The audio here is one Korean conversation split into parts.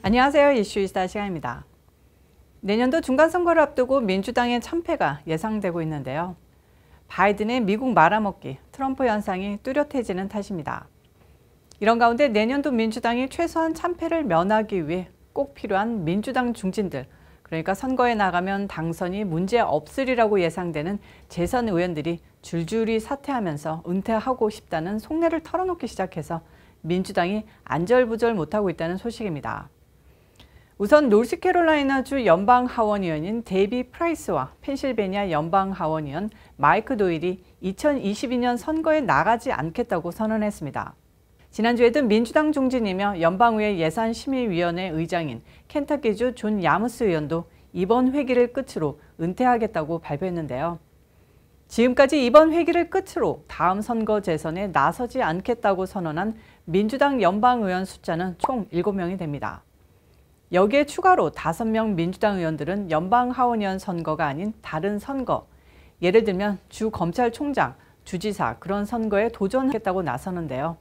안녕하세요. 이슈이스타 시간입니다. 내년도 중간선거를 앞두고 민주당의 참패가 예상되고 있는데요. 바이든의 미국 말아먹기, 트럼프 현상이 뚜렷해지는 탓입니다. 이런 가운데 내년도 민주당이 최소한 참패를 면하기 위해 꼭 필요한 민주당 중진들, 그러니까 선거에 나가면 당선이 문제 없으리라고 예상되는 재선 의원들이 줄줄이 사퇴하면서 은퇴하고 싶다는 속내를 털어놓기 시작해서 민주당이 안절부절 못하고 있다는 소식입니다. 우선 노스캐롤라이나주 연방하원의원인 데이비 프라이스와 펜실베니아 연방하원의원 마이크 도일이 2022년 선거에 나가지 않겠다고 선언했습니다. 지난주에도 민주당 중진이며 연방의회 예산심의위원회 의장인 켄터키주 존 야무스 의원도 이번 회기를 끝으로 은퇴하겠다고 발표했는데요. 지금까지 이번 회기를 끝으로 다음 선거 재선에 나서지 않겠다고 선언한 민주당 연방의원 숫자는 총 7명이 됩니다. 여기에 추가로 5명 민주당 의원들은 연방하원의원 선거가 아닌 다른 선거, 예를 들면 주 검찰총장, 주지사 그런 선거에 도전하겠다고 나서는데요.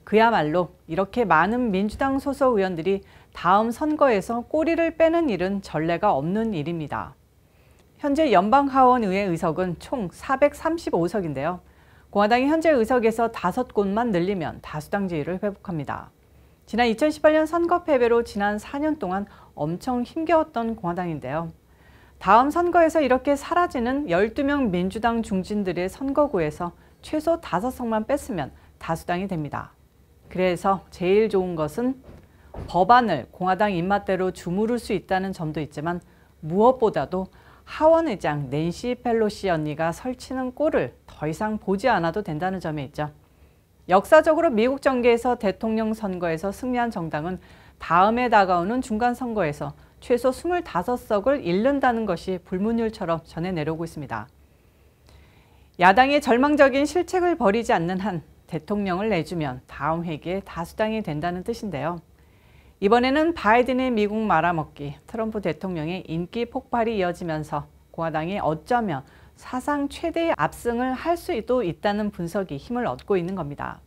그야말로 이렇게 많은 민주당 소속 의원들이 다음 선거에서 꼬리를 빼는 일은 전례가 없는 일입니다. 현재 연방하원의회 의석은 총 435석인데요. 공화당이 현재 의석에서 5곳만 늘리면 다수당 지위를 회복합니다. 지난 2018년 선거 패배로 지난 4년 동안 엄청 힘겨웠던 공화당인데요. 다음 선거에서 이렇게 사라지는 12명 민주당 중진들의 선거구에서 최소 5석만 뺐으면 다수당이 됩니다. 그래서 제일 좋은 것은 법안을 공화당 입맛대로 주무를 수 있다는 점도 있지만 무엇보다도 하원의장 낸시 펠로시 언니가 설치는 꼴을 더 이상 보지 않아도 된다는 점에 있죠. 역사적으로 미국 정계에서 대통령 선거에서 승리한 정당은 다음에 다가오는 중간선거에서 최소 25석을 잃는다는 것이 불문율처럼 전해 내려오고 있습니다. 야당이 절망적인 실책을 벌이지 않는 한 대통령을 내주면 다음 회기에 다수당이 된다는 뜻인데요. 이번에는 바이든의 미국 말아먹기, 트럼프 대통령의 인기 폭발이 이어지면서 공화당이 어쩌면 사상 최대의 압승을 할 수도 있다는 분석이 힘을 얻고 있는 겁니다.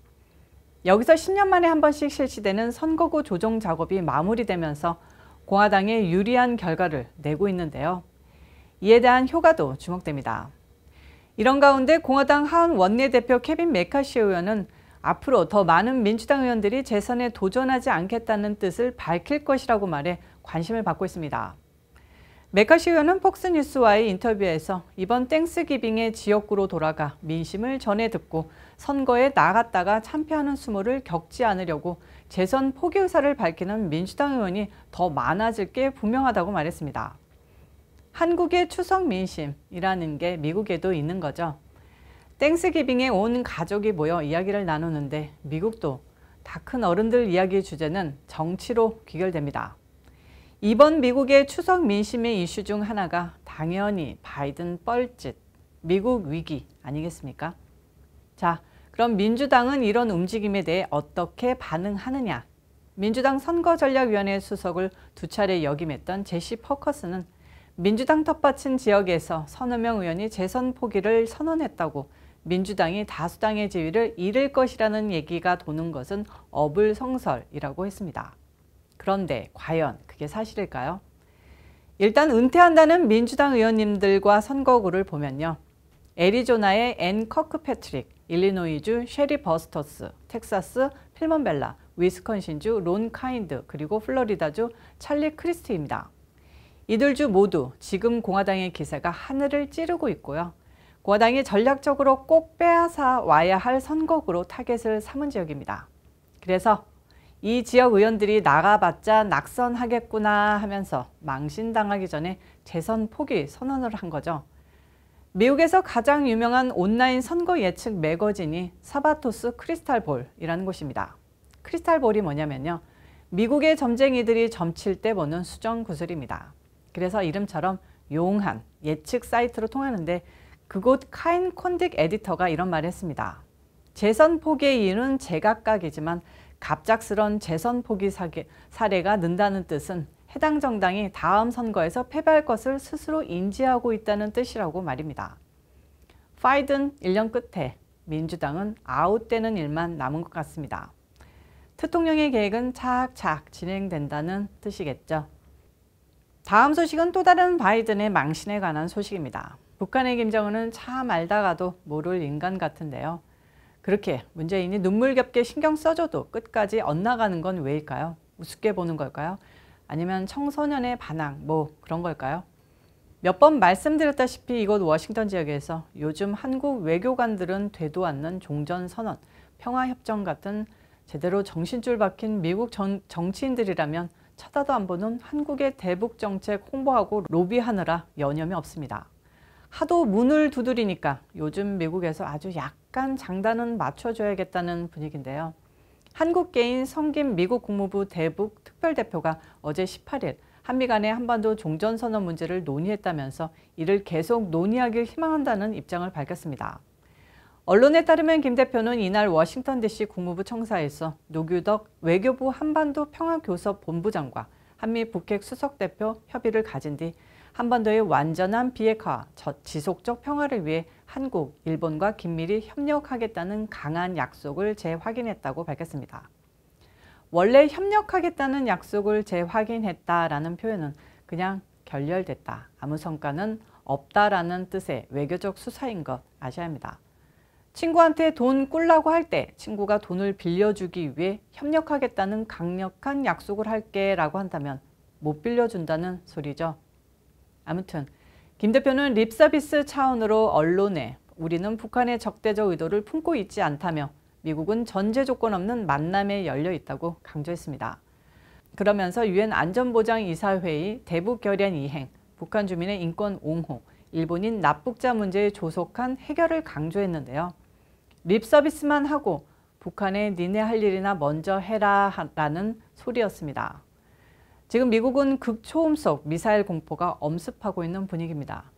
여기서 10년 만에 한 번씩 실시되는 선거구 조정 작업이 마무리되면서 공화당에 유리한 결과를 내고 있는데요. 이에 대한 효과도 주목됩니다. 이런 가운데 공화당 하원 원내대표 케빈 메카시 의원은 앞으로 더 많은 민주당 의원들이 재선에 도전하지 않겠다는 뜻을 밝힐 것이라고 말해 관심을 받고 있습니다. 메카시 의원은 폭스뉴스와의 인터뷰에서 이번 땡스기빙에 지역구로 돌아가 민심을 전해 듣고 선거에 나갔다가 참패하는 수모를 겪지 않으려고 재선 포기 의사를 밝히는 민주당 의원이 더 많아질 게 분명하다고 말했습니다. 한국의 추석 민심이라는 게 미국에도 있는 거죠. 땡스기빙에 온 가족이 모여 이야기를 나누는데 미국도 다 큰 어른들 이야기의 주제는 정치로 귀결됩니다. 이번 미국의 추석 민심의 이슈 중 하나가 당연히 바이든 뻘짓, 미국 위기 아니겠습니까? 자, 그럼 민주당은 이런 움직임에 대해 어떻게 반응하느냐? 민주당 선거전략위원회 수석을 2차례 역임했던 제시 퍼커스는 민주당 텃밭인 지역에서 서너 명 의원이 재선 포기를 선언했다고 민주당이 다수당의 지위를 잃을 것이라는 얘기가 도는 것은 어불성설이라고 했습니다. 그런데 과연 그게 사실일까요? 일단 은퇴한다는 민주당 의원님들과 선거구를 보면요. 애리조나의 앤 커크패트릭, 일리노이주 셰리 버스터스, 텍사스 필먼 벨라, 위스콘신주 론 카인드, 그리고 플로리다주 찰리 크리스트입니다. 이들 주 모두 지금 공화당의 기세가 하늘을 찌르고 있고요. 공화당이 전략적으로 꼭 빼앗아 와야 할 선거구로 타겟을 삼은 지역입니다. 그래서 이 지역 의원들이 나가봤자 낙선하겠구나 하면서 망신당하기 전에 재선 포기 선언을 한 거죠. 미국에서 가장 유명한 온라인 선거 예측 매거진이 사바토스 크리스탈볼이라는 곳입니다. 크리스탈볼이 뭐냐면요. 미국의 점쟁이들이 점칠 때 보는 수정 구슬입니다. 그래서 이름처럼 용한 예측 사이트로 통하는데 그곳 카인 콘딕 에디터가 이런 말을 했습니다. 재선 포기의 이유는 제각각이지만 갑작스런 재선 포기 사례가 는다는 뜻은 해당 정당이 다음 선거에서 패배할 것을 스스로 인지하고 있다는 뜻이라고 말입니다. 바이든 1년 끝에 민주당은 아웃되는 일만 남은 것 같습니다. 대통령의 계획은 착착 진행된다는 뜻이겠죠. 다음 소식은 또 다른 바이든의 망신에 관한 소식입니다. 북한의 김정은은 참 알다가도 모를 인간 같은데요. 그렇게 문재인이 눈물겹게 신경 써줘도 끝까지 엇나가는 건 왜일까요? 우습게 보는 걸까요? 아니면 청소년의 반항, 뭐 그런 걸까요? 몇 번 말씀드렸다시피 이곳 워싱턴 지역에서 요즘 한국 외교관들은 되도 않는 종전선언, 평화협정 같은 제대로 정신줄 박힌 미국 정치인들이라면 쳐다도 안 보는 한국의 대북 정책 홍보하고 로비하느라 여념이 없습니다. 하도 문을 두드리니까 요즘 미국에서 아주 약간 장단은 맞춰줘야겠다는 분위기인데요. 한국계인 성김 미국 국무부 대북 특별대표가 어제 18일 한미 간의 한반도 종전선언 문제를 논의했다면서 이를 계속 논의하길 희망한다는 입장을 밝혔습니다. 언론에 따르면 김 대표는 이날 워싱턴 DC 국무부 청사에서 노규덕 외교부 한반도 평화교섭 본부장과 한미 북핵 수석대표 협의를 가진 뒤 한반도의 완전한 비핵화와 지속적 평화를 위해 한국, 일본과 긴밀히 협력하겠다는 강한 약속을 재확인했다고 밝혔습니다. 원래 협력하겠다는 약속을 재확인했다라는 표현은 그냥 결렬됐다, 아무 성과는 없다라는 뜻의 외교적 수사인 것 아셔야 합니다. 친구한테 돈 꿀라고 할 때 친구가 돈을 빌려주기 위해 협력하겠다는 강력한 약속을 할게 라고 한다면 못 빌려준다는 소리죠. 아무튼 김 대표는 립서비스 차원으로 언론에 우리는 북한의 적대적 의도를 품고 있지 않다며 미국은 전제 조건 없는 만남에 열려 있다고 강조했습니다. 그러면서 유엔 안전보장이사회의 대북 결의안 이행, 북한 주민의 인권 옹호, 일본인 납북자 문제의 조속한 해결을 강조했는데요. 립서비스만 하고 북한에 니네 할 일이나 먼저 해라 라는 소리였습니다. 지금 미국은 극초음속 미사일 공포가 엄습하고 있는 분위기입니다.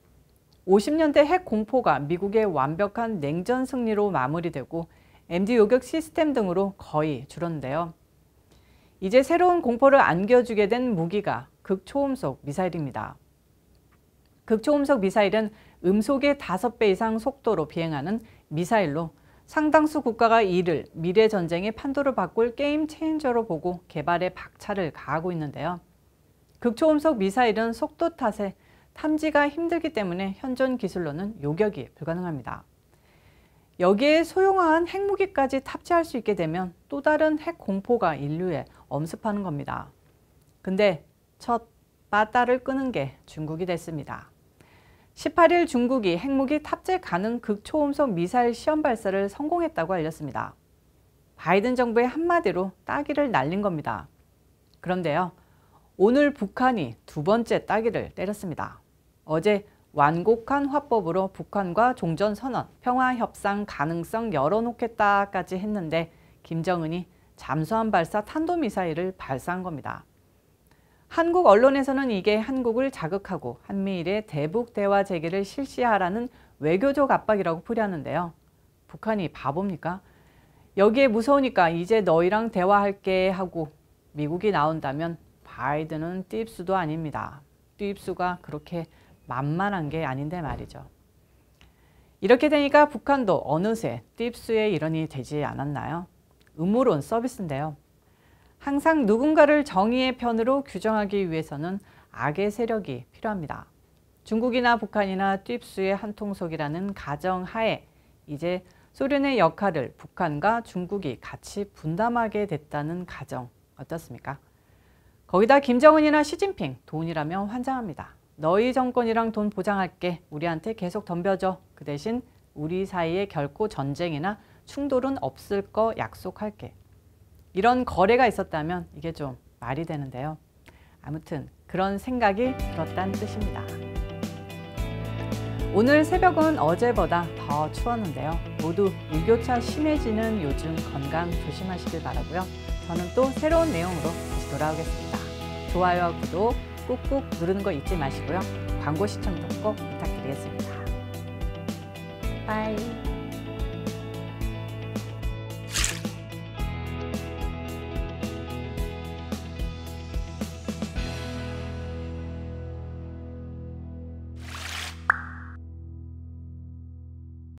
50년대 핵 공포가 미국의 완벽한 냉전 승리로 마무리되고 MD 요격 시스템 등으로 거의 줄었는데요. 이제 새로운 공포를 안겨주게 된 무기가 극초음속 미사일입니다. 극초음속 미사일은 음속의 5배 이상 속도로 비행하는 미사일로 상당수 국가가 이를 미래 전쟁의 판도를 바꿀 게임 체인저로 보고 개발에 박차를 가하고 있는데요. 극초음속 미사일은 속도 탓에 탐지가 힘들기 때문에 현존 기술로는 요격이 불가능합니다. 여기에 소형화한 핵무기까지 탑재할 수 있게 되면 또 다른 핵 공포가 인류에 엄습하는 겁니다. 근데 첫 빠따를 끄는 게 중국이 됐습니다. 18일 중국이 핵무기 탑재 가능 극초음속 미사일 시험 발사를 성공했다고 알렸습니다. 바이든 정부의 한마디로 따기를 날린 겁니다. 그런데요, 오늘 북한이 두 번째 따기를 때렸습니다. 어제 완곡한 화법으로 북한과 종전선언, 평화협상 가능성 열어놓겠다까지 했는데 김정은이 잠수함 발사 탄도미사일을 발사한 겁니다. 한국 언론에서는 이게 한국을 자극하고 한미일의 대북 대화 재개를 실시하라는 외교적 압박이라고 풀이하는데요. 북한이 바보입니까? 여기에 무서우니까 이제 너희랑 대화할게 하고 미국이 나온다면 바이든은 띨수도 아닙니다. 띨수가 그렇게 만만한 게 아닌데 말이죠. 이렇게 되니까 북한도 어느새 띨수의 일원이 되지 않았나요? 음모론 서비스인데요. 항상 누군가를 정의의 편으로 규정하기 위해서는 악의 세력이 필요합니다. 중국이나 북한이나 띨수의 한통속이라는 가정하에 이제 소련의 역할을 북한과 중국이 같이 분담하게 됐다는 가정 어떻습니까? 거기다 김정은이나 시진핑 돈이라면 환장합니다. 너희 정권이랑 돈 보장할게. 우리한테 계속 덤벼줘. 그 대신 우리 사이에 결코 전쟁이나 충돌은 없을 거 약속할게. 이런 거래가 있었다면 이게 좀 말이 되는데요. 아무튼 그런 생각이 들었다는 뜻입니다. 오늘 새벽은 어제보다 더 추웠는데요. 모두 일교차 심해지는 요즘 건강 조심하시길 바라고요. 저는 또 새로운 내용으로 다시 돌아오겠습니다. 좋아요와 구독 꾹꾹 누르는 거 잊지 마시고요. 광고 시청도 꼭 부탁드리겠습니다. 빠이.